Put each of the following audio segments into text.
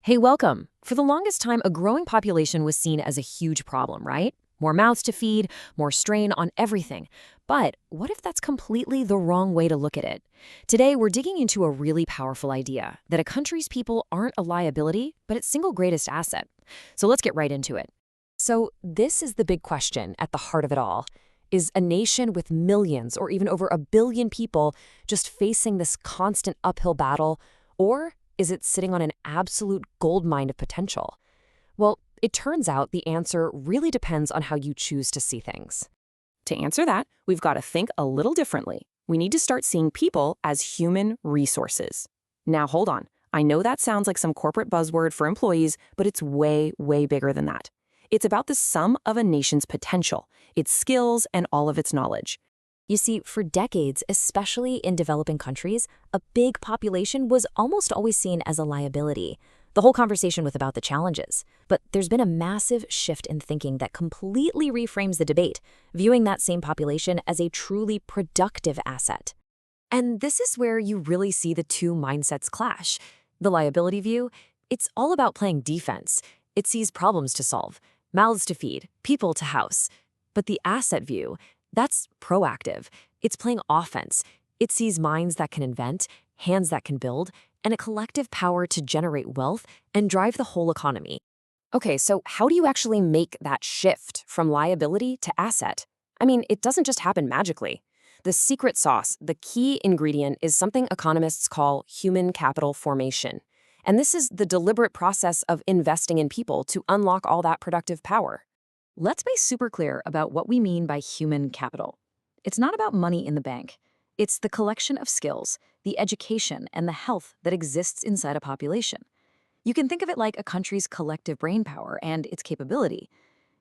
Hey, welcome. For the longest time, a growing population was seen as a huge problem, right? More mouths to feed, more strain on everything. But what if that's completely the wrong way to look at it? Today, we're digging into a really powerful idea that a country's people aren't a liability, but its single greatest asset. So let's get right into it. So, this is the big question at the heart of it all. Is a nation with millions or even over 1 billion people just facing this constant uphill battle, or is it sitting on an absolute goldmine of potential? Well, it turns out the answer really depends on how you choose to see things. To answer that, we've got to think a little differently. We need to start seeing people as human resources. Now, hold on. I know that sounds like some corporate buzzword for employees, but it's way, way bigger than that. It's about the sum of a nation's potential, its skills, and all of its knowledge. You see, for decades, especially in developing countries, a big population was almost always seen as a liability. The whole conversation was about the challenges. But there's been a massive shift in thinking that completely reframes the debate, viewing that same population as a truly productive asset. And this is where you really see the two mindsets clash. The liability view, it's all about playing defense. It sees problems to solve, mouths to feed, people to house. But the asset view, that's proactive. It's playing offense. It sees minds that can invent, hands that can build, and a collective power to generate wealth and drive the whole economy. Okay, so how do you actually make that shift from liability to asset? I mean, it doesn't just happen magically. The secret sauce, the key ingredient, is something economists call human capital formation. And this is the deliberate process of investing in people to unlock all that productive power. Let's be super clear about what we mean by human capital. It's not about money in the bank. It's the collection of skills, the education, and the health that exists inside a population. You can think of it like a country's collective brainpower and its capability.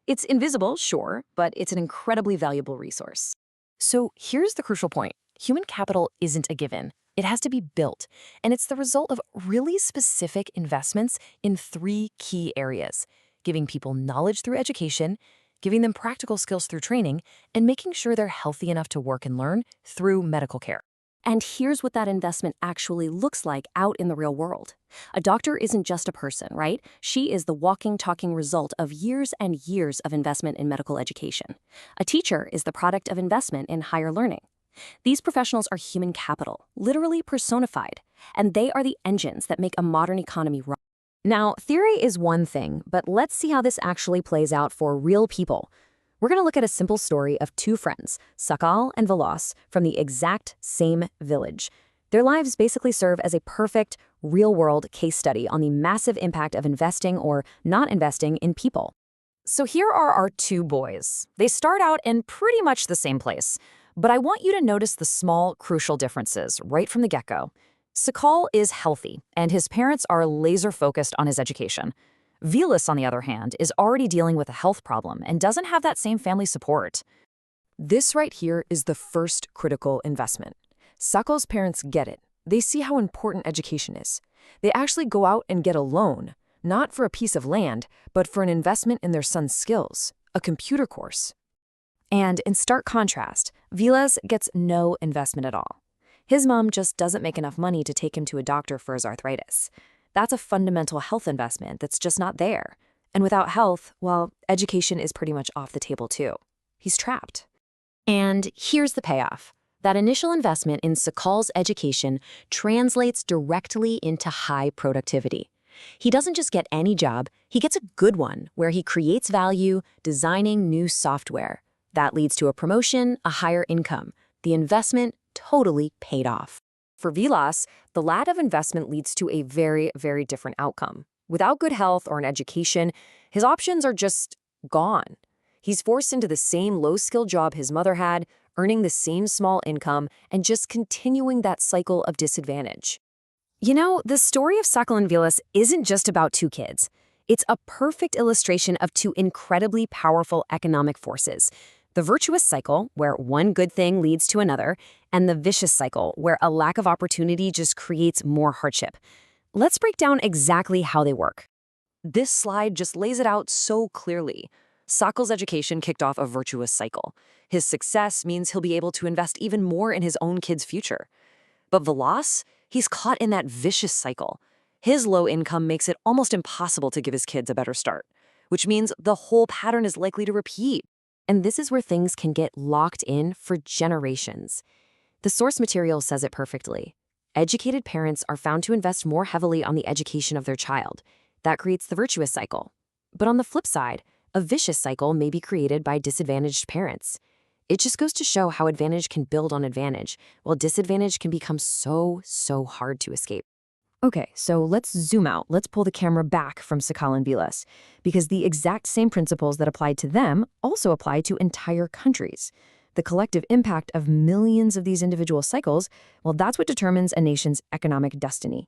It's invisible, sure, but it's an incredibly valuable resource. So here's the crucial point. Human capital isn't a given. It has to be built, and it's the result of really specific investments in 3 key areas: giving people knowledge through education, giving them practical skills through training, and making sure they're healthy enough to work and learn through medical care. And here's what that investment actually looks like out in the real world. A doctor isn't just a person, right? She is the walking, talking result of years and years of investment in medical education. A teacher is the product of investment in higher learning. These professionals are human capital, literally personified, and they are the engines that make a modern economy run. Now, theory is one thing, but let's see how this actually plays out for real people. We're going to look at a simple story of 2 friends, Sakal and Vilas, from the exact same village. Their lives basically serve as a perfect, real-world case study on the massive impact of investing or not investing in people. So here are our 2 boys. They start out in pretty much the same place, but I want you to notice the small, crucial differences right from the get-go. Sakal is healthy, and his parents are laser-focused on his education. Vilas, on the other hand, is already dealing with a health problem and doesn't have that same family support. This right here is the first critical investment. Sakal's parents get it. They see how important education is. They actually go out and get a loan, not for a piece of land, but for an investment in their son's skills, a computer course. And in stark contrast, Vilas gets no investment at all. His mom just doesn't make enough money to take him to a doctor for his arthritis. That's a fundamental health investment that's just not there. And without health, well, education is pretty much off the table too. He's trapped. And here's the payoff. That initial investment in Sakal's education translates directly into high productivity. He doesn't just get any job, he gets a good one where he creates value designing new software. That leads to a promotion, a higher income. The investment totally paid off. For Vilas, the lack of investment leads to a very, very different outcome. Without good health or an education, his options are just gone. He's forced into the same low-skill job his mother had, earning the same small income, and just continuing that cycle of disadvantage. You know, the story of Sakal and Vilas isn't just about 2 kids. It's a perfect illustration of 2 incredibly powerful economic forces. The virtuous cycle, where one good thing leads to another, and the vicious cycle, where a lack of opportunity just creates more hardship. Let's break down exactly how they work. This slide just lays it out so clearly. Sakal's education kicked off a virtuous cycle. His success means he'll be able to invest even more in his own kid's future. But Vilas, he's caught in that vicious cycle. His low income makes it almost impossible to give his kids a better start, which means the whole pattern is likely to repeat. And this is where things can get locked in for generations. The source material says it perfectly. Educated parents are found to invest more heavily on the education of their child. That creates the virtuous cycle. But on the flip side, a vicious cycle may be created by disadvantaged parents. It just goes to show how advantage can build on advantage, while disadvantage can become so hard to escape. Okay, so let's zoom out. Let's pull the camera back from Sakal and Vilas, because the exact same principles that applied to them also apply to entire countries. The collective impact of millions of these individual cycles, well, that's what determines a nation's economic destiny.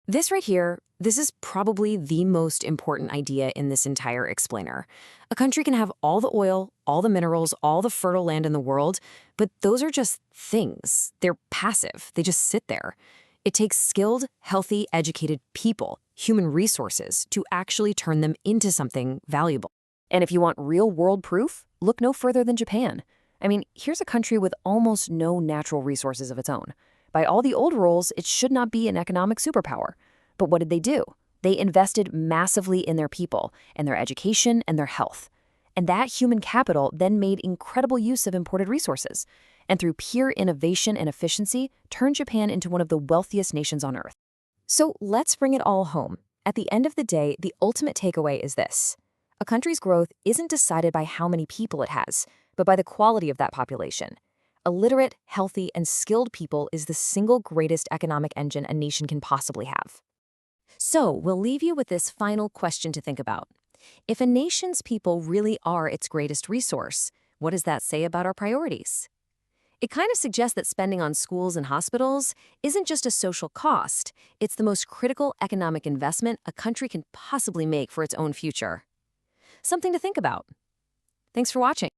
This right here, this is probably the most important idea in this entire explainer. A country can have all the oil, all the minerals, all the fertile land in the world, but those are just things. They're passive. They just sit there. It takes skilled, healthy, educated people, human resources, to actually turn them into something valuable. And if you want real-world proof, look no further than Japan. I mean, here's a country with almost no natural resources of its own. By all the old rules, it should not be an economic superpower. But what did they do? They invested massively in their people, and their education, and their health. And that human capital then made incredible use of imported resources, and through pure innovation and efficiency, turned Japan into one of the wealthiest nations on Earth. So let's bring it all home. At the end of the day, the ultimate takeaway is this. A country's growth isn't decided by how many people it has, but by the quality of that population. A literate, healthy, and skilled people is the single greatest economic engine a nation can possibly have. So we'll leave you with this final question to think about. If a nation's people really are its greatest resource, what does that say about our priorities? It kind of suggests that spending on schools and hospitals isn't just a social cost, it's the most critical economic investment a country can possibly make for its own future. Something to think about. Thanks for watching.